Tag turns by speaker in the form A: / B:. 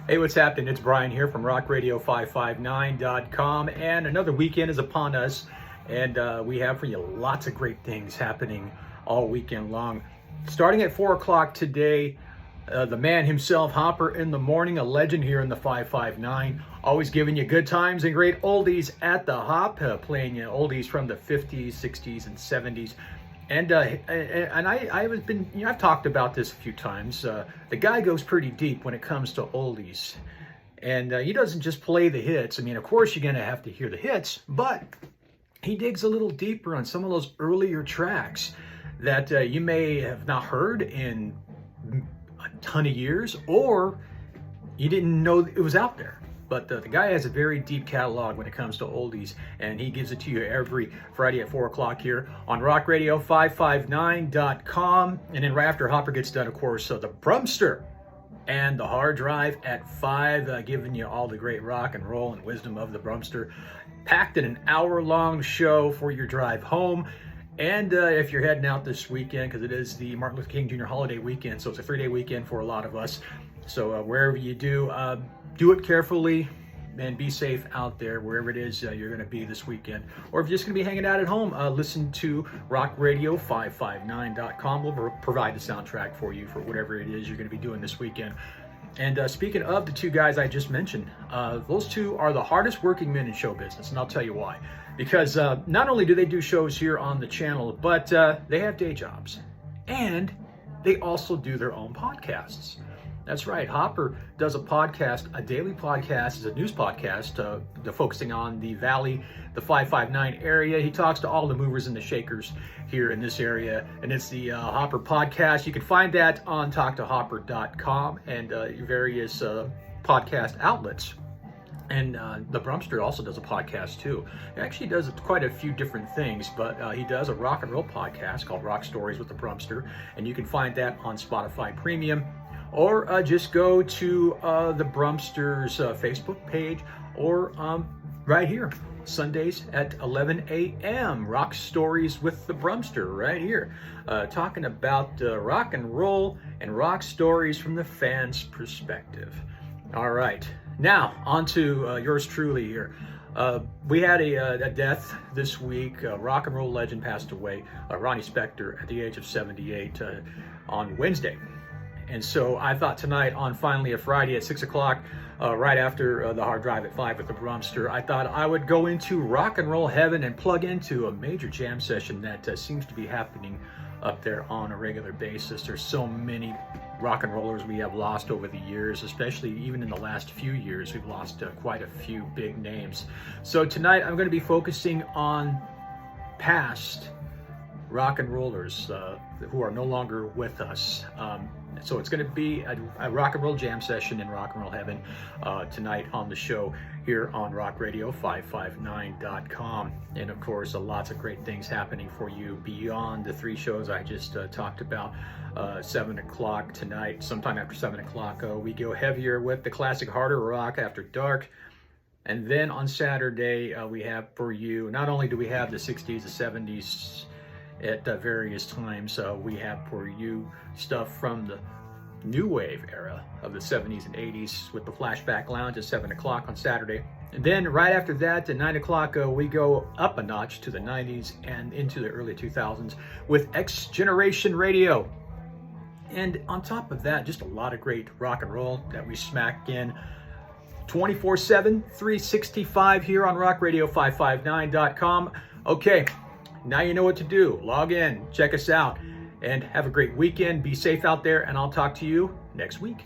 A: Hey, what's happening? It's Brian here from rockradio559.com, and another weekend is upon us, and we have for you lots of great things happening all weekend long. Starting at 4 o'clock today, the man himself, Hopper in the Morning, a legend here in the 559, always giving you good times and great oldies at the Hop, playing you oldies from the 50s, 60s, and 70s. And I've been, I've talked about this a few times. The guy goes pretty deep when it comes to oldies, and he doesn't just play the hits. I mean, of course, you're gonna have to hear the hits, but he digs a little deeper on some of those earlier tracks that you may have not heard in a ton of years, or you didn't know it was out there. But the guy has a very deep catalog when it comes to oldies, and he gives it to you every Friday at 4 o'clock here on rockradio559.com. And then right after Hopper gets done, of course, the Brumster and the Hard Drive at 5, giving you all the great rock and roll and wisdom of the Brumster, packed in an hour-long show for your drive home. And if you're heading out this weekend, because it is the Martin Luther King Jr. holiday weekend, so it's a 3-day weekend for a lot of us. So wherever you do it carefully and be safe out there, wherever it is you're going to be this weekend. Or if you're just going to be hanging out at home, listen to rockradio559.com. We'll provide the soundtrack for you for whatever it is you're going to be doing this weekend. And speaking of the two guys I just mentioned, those two are the hardest working men in show business, and I'll tell you why. Because not only do they do shows here on the channel, but they have day jobs, and they also do their own podcasts. That's right. Hopper does a podcast, a daily podcast, is a news podcast, focusing on the Valley, the 559 area. He talks to all the movers and the shakers here in this area, and it's the Hopper podcast. You can find that on talktohopper.com and various podcast outlets. And the Brumster also does a podcast too. He actually does quite a few different things, but he does a rock and roll podcast called Rock Stories with the Brumster, and you can find that on Spotify Premium. Or just go to the Brumster's Facebook page, or right here, Sundays at 11 a.m. Rock Stories with the Brumster, right here, talking about rock and roll and rock stories from the fan's perspective. All right, now on to yours truly here. We had a death this week. Rock and roll legend passed away, Ronnie Spector, at the age of 78 on Wednesday. And so I thought tonight, on finally a Friday at 6 o'clock, right after the Hard Drive at 5 with the Brumster, I thought I would go into rock and roll heaven and plug into a major jam session that seems to be happening up there on a regular basis. There's so many rock and rollers we have lost over the years, especially even in the last few years. We've lost quite a few big names. So tonight I'm going to be focusing on past rock and rollers who are no longer with us. So it's going to be a rock and roll jam session in rock and roll heaven tonight on the show here on rockradio559.com. And of course, lots of great things happening for you beyond the 3 shows I just talked about. 7 o'clock tonight, sometime after 7 o'clock, we go heavier with the classic harder rock after dark. And then on Saturday, we have for you, not only do we have the 60s, the 70s, at various times, we have for you stuff from the new wave era of the 70s and 80s with the Flashback Lounge at 7 o'clock on Saturday. And then right after that at 9 o'clock, we go up a notch to the 90s and into the early 2000s with X Generation Radio. And on top of that, just a lot of great rock and roll that we smack in 24/7, 365 here on rockradio559.com. Okay. Now you know what to do. Log in, check us out, and have a great weekend. Be safe out there, and I'll talk to you next week.